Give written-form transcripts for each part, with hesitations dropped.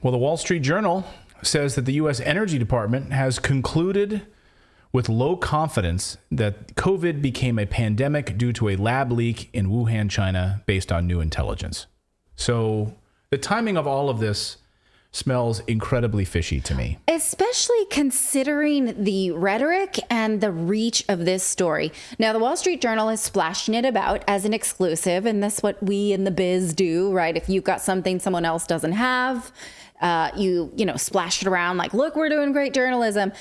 Well, the Wall Street Journal says that the U.S. Energy Department has concluded with low confidence that COVID became a pandemic due to a lab leak in Wuhan, China, based on new intelligence. So the timing of all of this smells incredibly fishy to me. Especially considering the rhetoric and the reach of this story. Now, the Wall Street Journal is splashing it about as an exclusive, and that's what we in the biz do, right? If you've got something someone else doesn't have, you splash it around like, look, we're doing great journalism.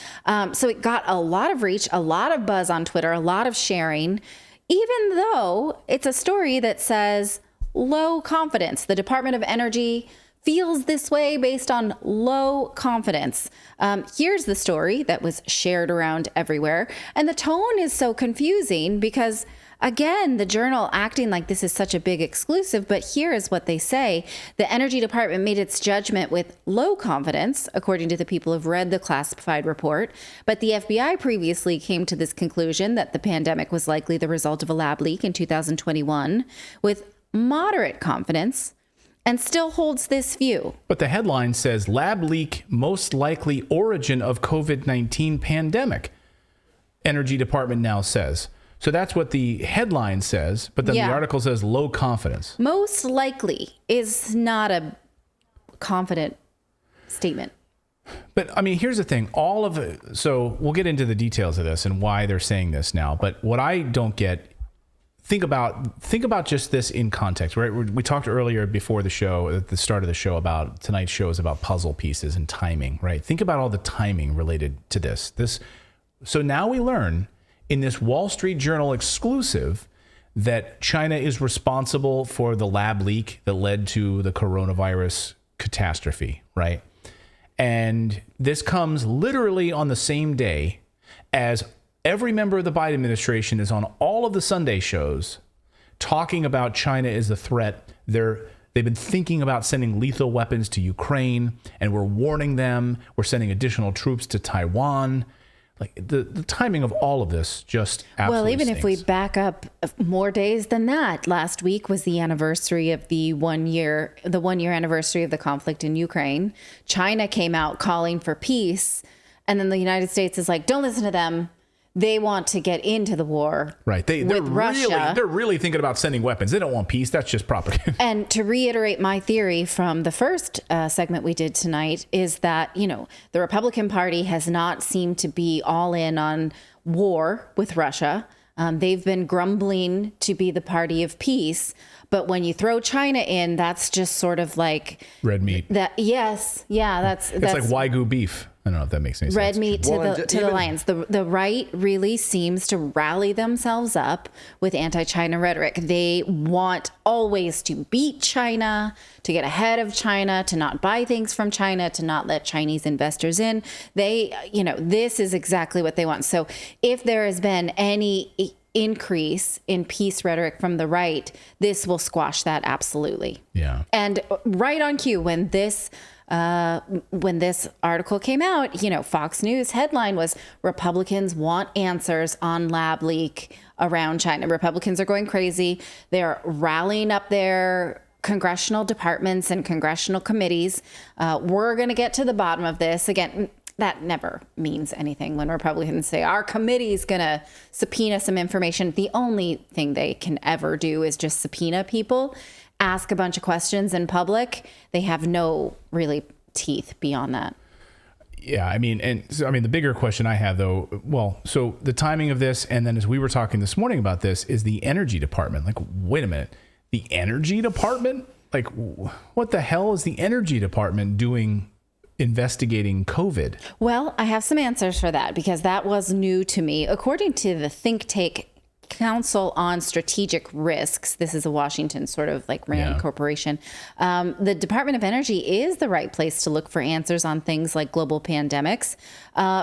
So it got a lot of reach, a lot of buzz on Twitter, a lot of sharing, even though it's a story that says low confidence. The Department of Energy feels this way based on low confidence. Here's the story that was shared around everywhere. And the tone is so confusing because, again, the Journal acting like this is such a big exclusive, but here is what they say. The Energy Department made its judgment with low confidence, according to the people who've read the classified report. But the FBI previously came to this conclusion that the pandemic was likely the result of a lab leak in 2021 with moderate confidence, and still holds this view. But the headline says lab leak most likely origin of COVID-19 pandemic. Energy Department now says. So that's what the headline says, but then the article says low confidence. Most likely is not a confident statement. But I mean, here's the thing. All of it. So we'll get into the details of this and why they're saying this now. But what I don't get, think about just this in context, right? We talked earlier before the show, at the start of the show, about tonight's show is about puzzle pieces and timing, right? Think about all the timing related to this. So now we learn in this Wall Street Journal exclusive that China is responsible for the lab leak that led to the coronavirus catastrophe, right? And this comes literally on the same day as every member of the Biden administration is on all of the Sunday shows talking about China as a threat. They've been thinking about sending lethal weapons to Ukraine, and we're warning them. We're sending additional troops to Taiwan. Like the timing of all of this just absolutely Well, even stinks. if we back up more days than that, last week was the anniversary of the one year anniversary of the conflict in Ukraine. China came out calling for peace, and then the United States is like, don't listen to them. They want to get into the war, right? With Russia. They're really thinking about sending weapons. They don't want peace. That's just propaganda. And to reiterate my theory from the first segment we did tonight is that, the Republican Party has not seemed to be all in on war with Russia. They've been grumbling to be the party of peace. But when you throw China in, that's just sort of like red meat. That's like Wagyu beef. I don't know if that makes any sense. Red meat to the lions. The right really seems to rally themselves up with anti-China rhetoric. They want always to beat China, to get ahead of China, to not buy things from China, to not let Chinese investors in. This is exactly what they want. So if there has been any increase in peace rhetoric from the right, this will squash that absolutely. Yeah. And right on cue, when this article came out, Fox News headline was Republicans want answers on lab leak around China. Republicans are going crazy. They're rallying up their congressional departments and congressional committees. We're going to get to the bottom of this. Again, that never means anything when Republicans say our committee is going to subpoena some information. The only thing they can ever do is just subpoena people, ask a bunch of questions in public. They have no really teeth beyond that. Yeah, the bigger question I have though, so the timing of this, and then as we were talking this morning about this, is the Energy Department. Like, wait a minute, the Energy Department? Like, what the hell is the Energy Department doing investigating COVID? Well, I have some answers for that because that was new to me. According to the think tank Council on Strategic Risks, this is a Washington sort of like Rand corporation, the Department of Energy is the right place to look for answers on things like global pandemics,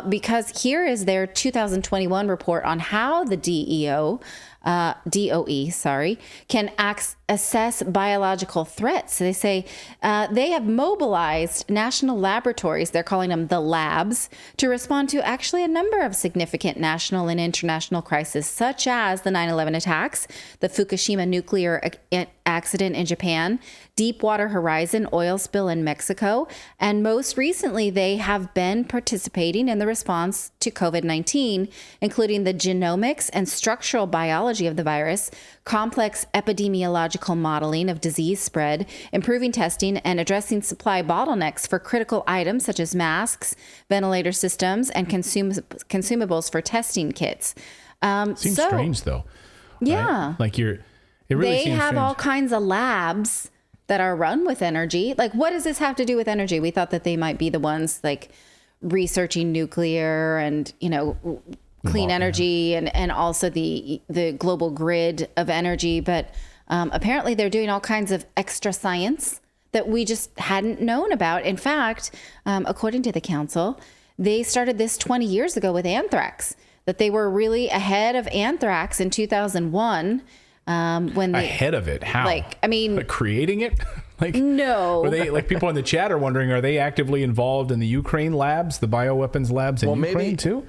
because here is their 2021 report on how the DEO DOE, can assess biological threats. So they say they have mobilized national laboratories, they're calling them the labs, to respond to actually a number of significant national and international crises, such as the 9/11 attacks, the Fukushima nuclear accident in Japan, Deepwater Horizon oil spill in Mexico, and most recently, they have been participating in the response to COVID-19, including the genomics and structural biology of the virus, complex epidemiological modeling of disease spread, improving testing, and addressing supply bottlenecks for critical items such as masks, ventilator systems, and consumables for testing kits. Seems strange, though. Yeah. Right? It really they seems have strange. all kinds of labs that are run with energy. Like, what does this have to do with energy? We thought that they might be the ones researching nuclear and, clean energy and also the global grid of energy. But apparently they're doing all kinds of extra science that we just hadn't known about. In fact, according to the council, they started this 20 years ago with anthrax, that they were really ahead of anthrax in 2001. When they, ahead of it, how? Creating it? No. Were they people in the chat are wondering? Are they actively involved in the Ukraine labs, the bioweapons labs in Ukraine too?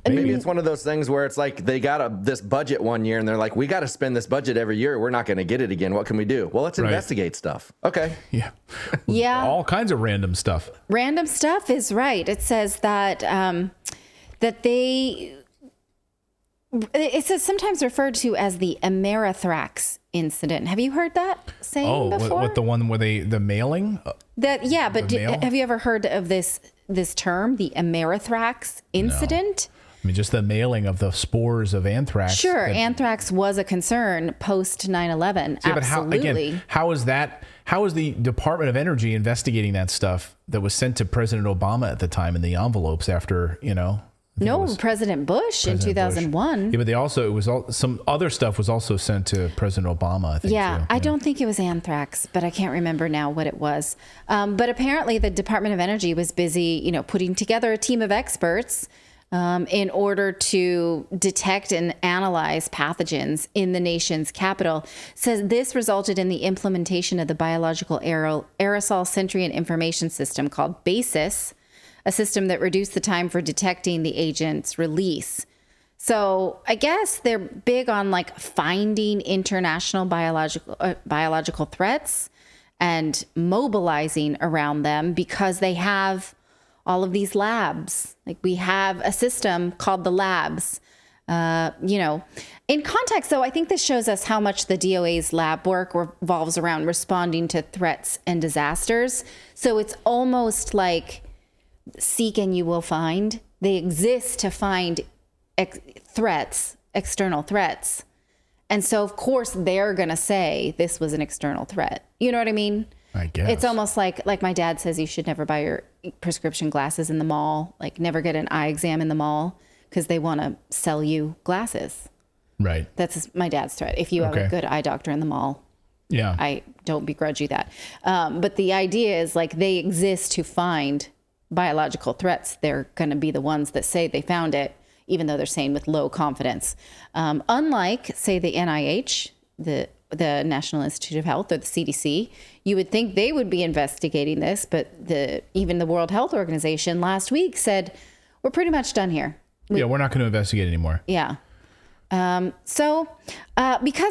Maybe it's one of those things where it's like they got this budget one year and they're like, we got to spend this budget every year. We're not going to get it again. What can we do? Well, let's investigate stuff. Okay. Yeah. Yeah. All kinds of random stuff. Random stuff is right. It says that it says sometimes referred to as the Amerithrax incident. Have you heard that saying before? What the one where the mailing? Have you ever heard of this term, the Amerithrax incident? No. I mean, just the mailing of the spores of anthrax. Sure, anthrax was a concern post 9/11. Yeah, absolutely. But how is that? How is the Department of Energy investigating that stuff that was sent to President Obama at the time in the envelopes after President Bush in 2001. Yeah, but some other stuff was also sent to President Obama, I think. Yeah, too. I don't think it was anthrax, but I can't remember now what it was. But apparently the Department of Energy was busy, putting together a team of experts in order to detect and analyze pathogens in the nation's capital. Says this resulted in the implementation of the biological aerosol sentry and information system called BASIS, a system that reduced the time for detecting the agent's release. So I guess they're big on finding international biological threats and mobilizing around them because they have all of these labs. We have a system called the labs. In context, though, I think this shows us how much the DOA's lab work revolves around responding to threats and disasters. So it's almost like seek and you will find. They exist to find external threats. And so, of course, they're going to say this was an external threat. You know what I mean? I guess. It's almost like my dad says you should never buy your prescription glasses in the mall, never get an eye exam in the mall because they want to sell you glasses. Right. That's my dad's threat. If you have a good eye doctor in the mall, yeah, I don't begrudge you that. But the idea is they exist to find biological threats. They're going to be the ones that say they found it, even though they're saying with low confidence. Unlike, say, the NIH, the National Institute of Health, or the CDC, you would think they would be investigating this, but even the World Health Organization last week said, we're pretty much done here. We're not going to investigate anymore. Yeah. Because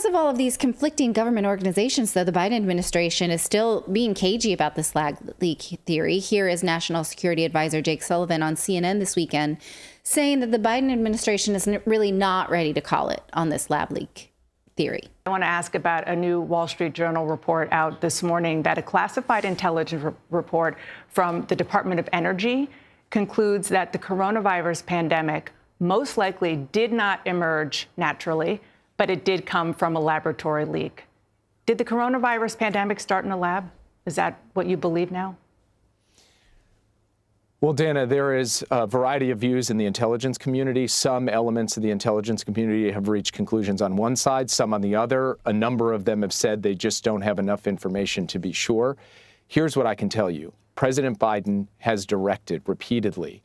of all of these conflicting government organizations, though, the Biden administration is still being cagey about this lab leak theory. Here is National Security Advisor Jake Sullivan on CNN this weekend saying that the Biden administration is really not ready to call it on this lab leak theory. I want to ask about a new Wall Street Journal report out this morning that a classified intelligence report from the Department of Energy concludes that the coronavirus pandemic most likely did not emerge naturally, but it did come from a laboratory leak. Did the coronavirus pandemic start in a lab? Is that what you believe now? Well, Dana, there is a variety of views in the intelligence community. Some elements of the intelligence community have reached conclusions on one side, some on the other. A number of them have said they just don't have enough information to be sure. Here's what I can tell you. President Biden has directed repeatedly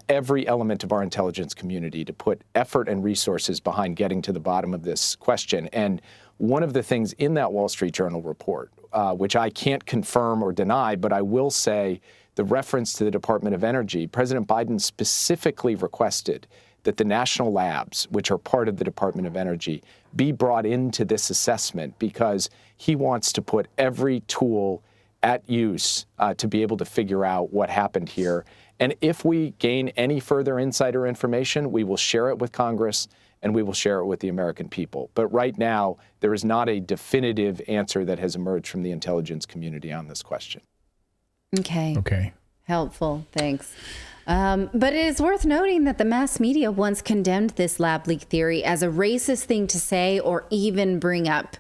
every element of our intelligence community to put effort and resources behind getting to the bottom of this question. And one of the things in that Wall Street Journal report, which I can't confirm or deny, but I will say the reference to the Department of Energy, President Biden specifically requested that the national labs, which are part of the Department of Energy, be brought into this assessment because he wants to put every tool at use to be able to figure out what happened here. And if we gain any further insider information, we will share it with Congress and we will share it with the American people. But right now, there is not a definitive answer that has emerged from the intelligence community on this question. Okay. Helpful. Thanks. But it is worth noting that the mass media once condemned this lab leak theory as a racist thing to say or even bring up.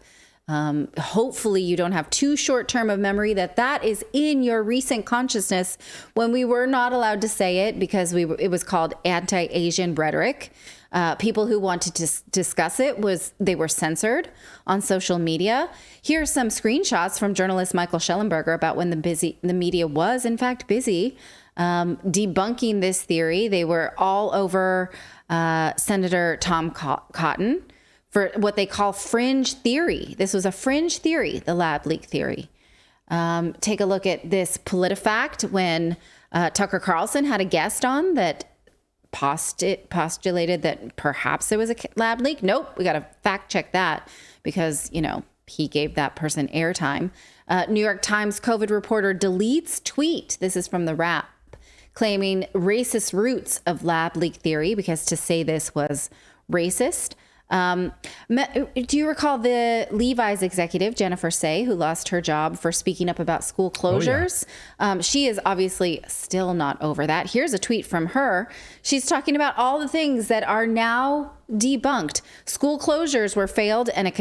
Hopefully you don't have too short term of memory that is in your recent consciousness when we were not allowed to say it because it was called anti-Asian rhetoric. People who wanted to discuss it they were censored on social media. Here are some screenshots from journalist Michael Schellenberger about when the media was in fact busy debunking this theory. They were all over Senator Tom Cotton for what they call fringe theory. This was a fringe theory, the lab leak theory. Take a look at this PolitiFact when Tucker Carlson had a guest on that postulated that perhaps there was a lab leak. Nope, we got to fact check that because, he gave that person airtime. New York Times COVID reporter deletes tweet. This is from the Wrap, claiming racist roots of lab leak theory because to say this was racist. Do you recall the Levi's executive, Jennifer Say, who lost her job for speaking up about school closures? Oh, yeah. She is obviously still not over that. Here's a tweet from her. She's talking about all the things that are now debunked. School closures were failed and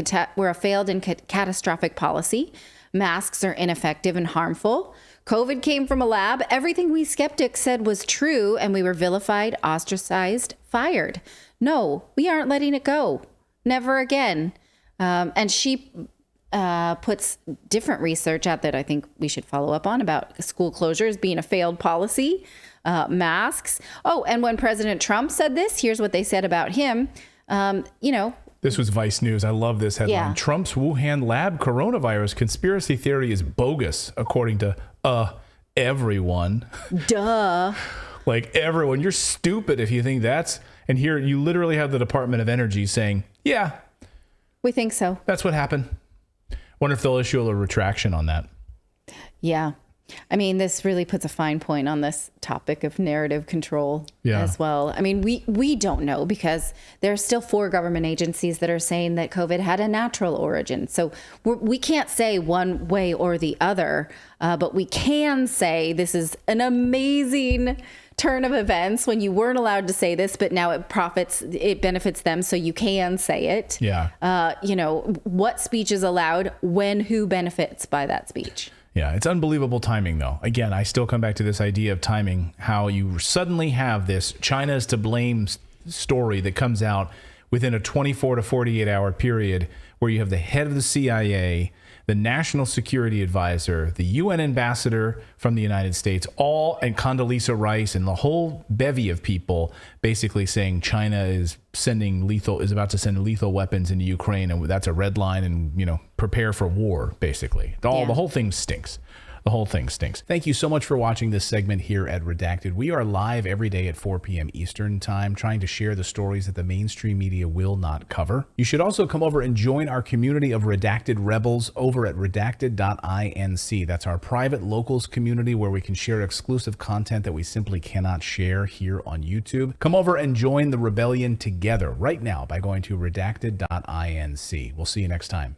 catastrophic policy. Masks are ineffective and harmful. COVID came from a lab. Everything we skeptics said was true, and we were vilified, ostracized, fired. No, we aren't letting it go. Never again. And she puts different research out that I think we should follow up on about school closures being a failed policy, masks. Oh, and when President Trump said this, here's what they said about him. This was Vice News. I love this headline. Yeah. Trump's Wuhan lab coronavirus conspiracy theory is bogus, according to everyone. Duh. Like everyone. You're stupid if you think that's... And here you literally have the Department of Energy saying, yeah. We think so. That's what happened. Wonder if they'll issue a retraction on that. Yeah. I mean, this really puts a fine point on this topic of narrative control as well. I mean, we don't know because there are still 4 government agencies that are saying that COVID had a natural origin. So we can't say one way or the other, but we can say this is an amazing turn of events when you weren't allowed to say this, but now it benefits them. So you can say it. Yeah. What speech is allowed when who benefits by that speech. Yeah, it's unbelievable timing, though. Again, I still come back to this idea of timing, how you suddenly have this China is to blame story that comes out within a 24 to 48 hour period where you have the head of the CIA, the national security advisor, the UN ambassador from the United States, and Condoleezza Rice and the whole bevy of people basically saying China is about to send lethal weapons into Ukraine, and that's a red line, and prepare for war. Basically, the whole thing stinks. The whole thing stinks. Thank you so much for watching this segment here at Redacted. We are live every day at 4 p.m. Eastern Time, trying to share the stories that the mainstream media will not cover. You should also come over and join our community of Redacted Rebels over at redacted.inc. That's our private locals community where we can share exclusive content that we simply cannot share here on YouTube. Come over and join the rebellion together right now by going to redacted.inc. We'll see you next time.